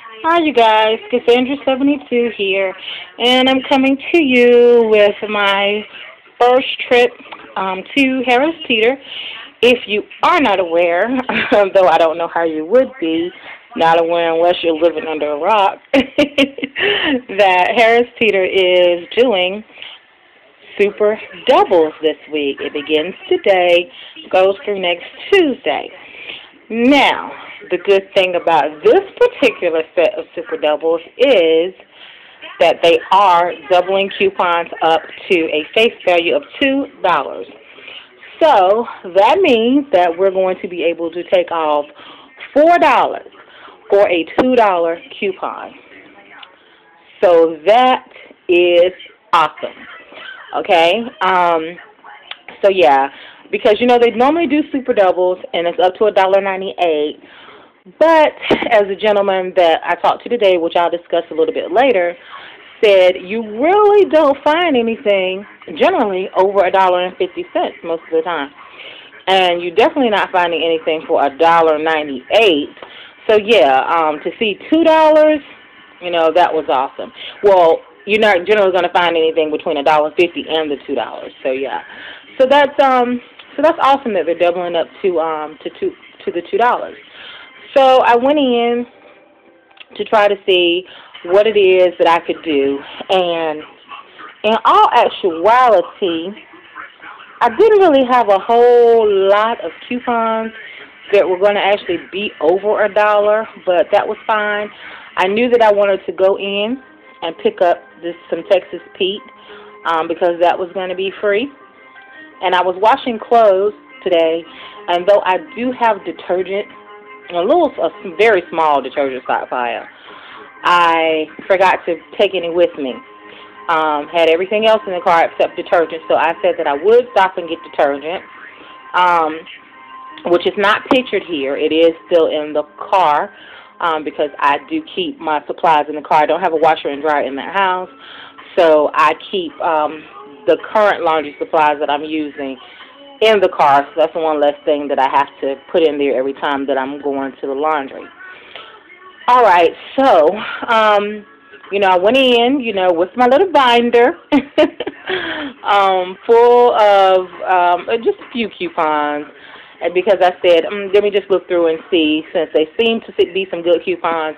Hi, you guys. Cassandra72 here, and I'm coming to you with my first trip to Harris Teeter. If you are not aware, though I don't know how you would be not aware unless you're living under a rock, that Harris Teeter is doing Super Doubles this week. It begins today, goes through next Tuesday. Now, the good thing about this particular set of Super Doubles is that they are doubling coupons up to a face value of $2. So that means that we're going to be able to take off $4 for a $2 coupon. So that is awesome. Okay? So yeah, because they normally do super doubles and it's up to $1.98. But as a gentleman that I talked to today, which I'll discuss a little bit later, said you really don't find anything generally over $1.50 most of the time, and you're definitely not finding anything for $1.98. So yeah, to see $2, that was awesome. Well, you're not generally going to find anything between $1.50 and the $2. So yeah, so that's awesome that they're doubling up to the $2. So I went in to try to see what it is that I could do, and in all actuality, I didn't really have a whole lot of coupons that were going to actually be over $1, but that was fine. I knew that I wanted to go in and pick up some Texas Pete because that was going to be free. And I was washing clothes today, and though I do have detergent, a very small detergent stockpile, I forgot to take any with me. Had everything else in the car except detergent, so I said that I would stop and get detergent, which is not pictured here. It is still in the car because I do keep my supplies in the car. I don't have a washer and dryer in that house, so I keep the current laundry supplies that I'm using in the car. So that's the one less thing that I have to put in there every time that I'm going to the laundry. All right, so, I went in, with my little binder full of just a few coupons, and because I said, let me just look through and see, since they seem to be some good coupons,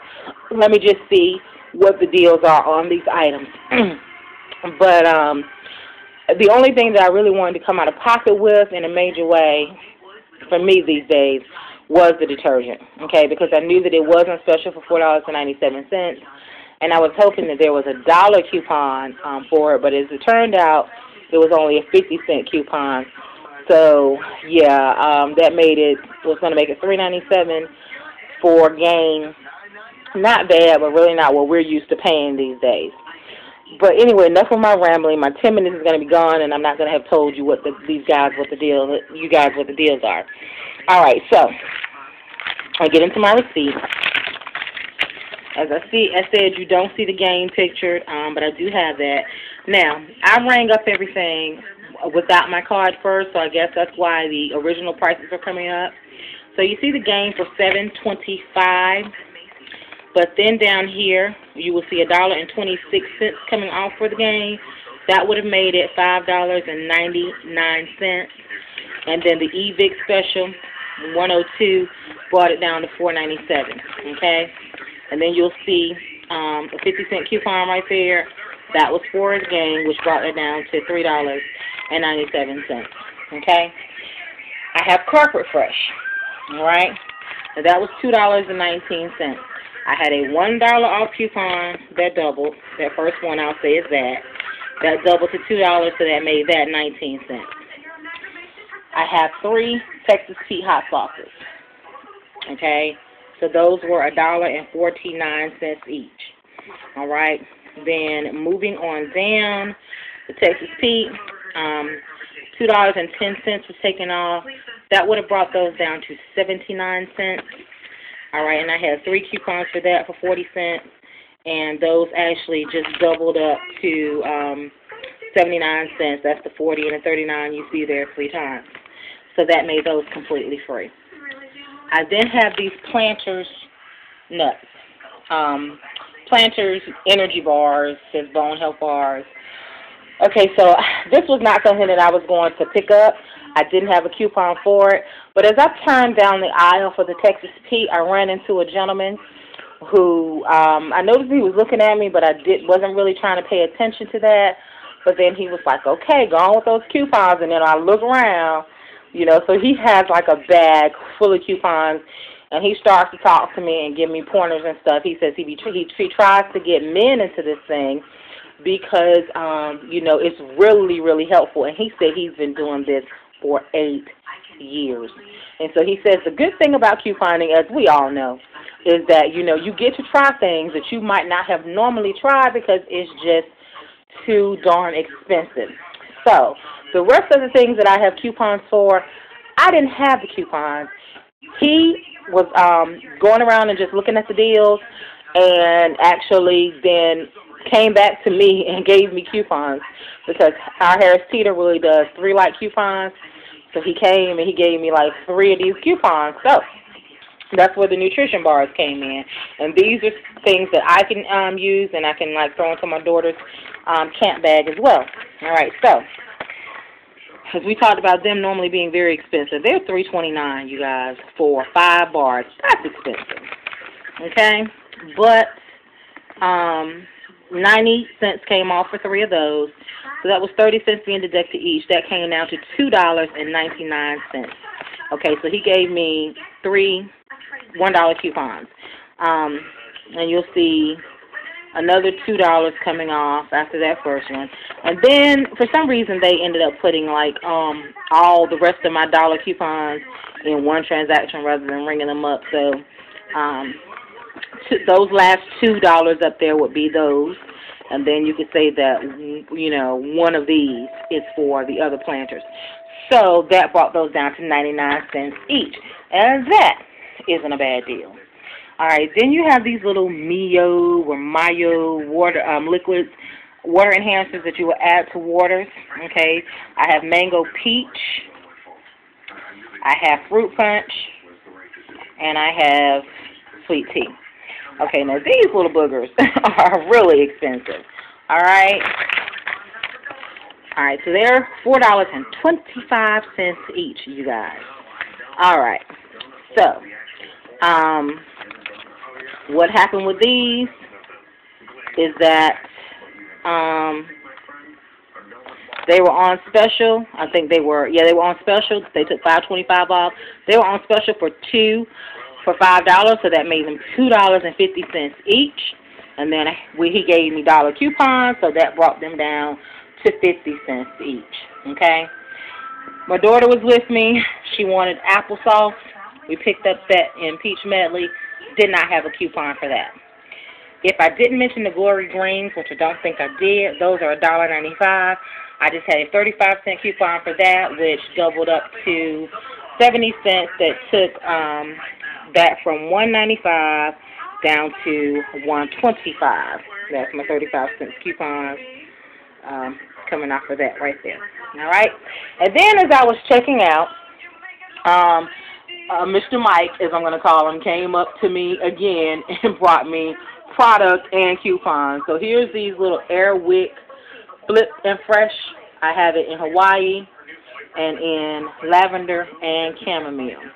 let me just see what the deals are on these items. But the only thing that I really wanted to come out of pocket with in a major way for me these days was the detergent, okay, because I knew that it wasn't special for $4.97, and I was hoping that there was $1 coupon for it, but as it turned out, it was only a 50-cent coupon. So yeah, that was going to make it $3.97 for gain. Not bad, but really not what we're used to paying these days. But anyway, enough of my rambling. My 10 minutes is going to be gone, and I'm not going to have told you what the deals are. All right, so I get into my receipt. As I said, you don't see the game pictured, but I do have that. Now, I rang up everything without my card first, so I guess that's why the original prices are coming up. So you see the game for $7.25. But then down here, you will see $1.26 coming off for the game. That would have made it $5.99. And then the EVIC special, 102, brought it down to $4.97. Okay? And then you'll see a 50-cent coupon right there. That was for the game, which brought it down to $3.97. Okay? I have Carpet Fresh. All right? And that was $2.19. I had a $1 off coupon that doubled. That first one I'll say is that. That doubled to $2, so that made that 19 cents. I have 3 Texas Pete hot sauces. Okay? So those were $1.49 each. All right? Then moving on down, the Texas Pete, $2.10 was taken off. That would have brought those down to 79 cents. All right, and I had 3 coupons for that for 40 cents, and those actually just doubled up to 79 cents. That's the 40 and the 39 you see there 3 times. So that made those completely free. I then have these Planters nuts. Planters energy bars, his bone health bars. Okay, so this was not something that I was going to pick up. I didn't have a coupon for it. But as I turned down the aisle for the Texas Pete, I ran into a gentleman who I noticed he was looking at me, but I wasn't really trying to pay attention to that. But then he was like, okay, go on with those coupons. And then I look around, so he has like a bag full of coupons. And he starts to talk to me and give me pointers and stuff. He says he tries to get men into this thing because, it's really, really helpful. And he said he's been doing this for 8 years. And so he says the good thing about couponing, as we all know, is that, you get to try things that you might not have normally tried because it's just too darn expensive. So the rest of the things that I have coupons for, I didn't have the coupons. He was going around and just looking at the deals and actually then came back to me and gave me coupons because our Harris Teeter really does 3 like coupons. So he came and he gave me like 3 of these coupons. So that's where the nutrition bars came in. And these are things that I can use and I can like throw into my daughter's camp bag as well. All right, so as we talked about them normally being very expensive, they're $3.29, you guys, for 5 bars. That's expensive, okay? But 90 cents came off for 3 of those, so that was 30 cents being deducted each. That came down to $2.99. Okay, so he gave me 3 $1 coupons, and you'll see another $2 coming off after that first one. And then, for some reason, they ended up putting, like, all the rest of my dollar coupons in one transaction rather than ringing them up. So, those last $2 up there would be those. And then you could say that, one of these is for the other planters. So, that brought those down to 99 cents each. And that isn't a bad deal. All right, then you have these little Mio or Mayo water liquids, water enhancers that you will add to waters. Okay, I have mango peach, I have fruit punch, and I have sweet tea. Okay, now these little boogers are really expensive. All right, so they're $4.25 each, you guys. All right, so what happened with these is that they were on special. I think they were on special. They took $5.25 off. They were on special for 2 for $5, so that made them $2.50 each. And then he gave me dollar coupons, so that brought them down to 50 cents each. Okay. My daughter was with me. She wanted applesauce. We picked up that in peach medley. Did not have a coupon for that. If I didn't mention the Glory Greens, which I don't think I did, those are $1.95. I just had a 35-cent coupon for that, which doubled up to 70 cents. That took that from $1.95 down to $1.25. That's my 35-cent coupon coming off of that right there. All right. And then as I was checking out, Mr. Mike, as I'm going to call him, came up to me again and brought me product and coupons. So here's these little Airwick Flip and Fresh. I have it in Hawaii and in lavender and chamomile.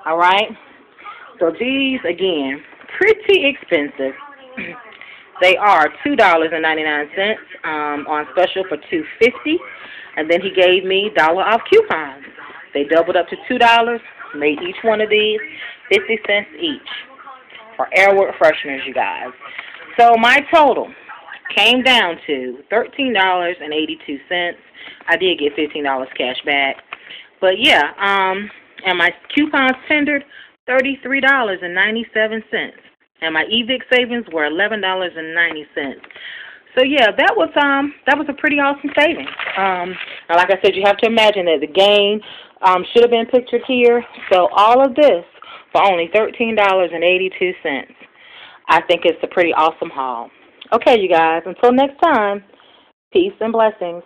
All right? So these, again, pretty expensive. They are $2.99 on special for $2.50. And then he gave me $1 off coupons. They doubled up to $2. Made each one of these 50 cents each for Airwick fresheners, you guys. So my total came down to $13.82. I did get $15 cash back. But yeah, and my coupons tendered $33.97. And my eVic savings were $11.90. So yeah, that was a pretty awesome saving. Like I said, you have to imagine that the gain should have been pictured here. So all of this for only $13.82. I think it's a pretty awesome haul. Okay, you guys, until next time, peace and blessings.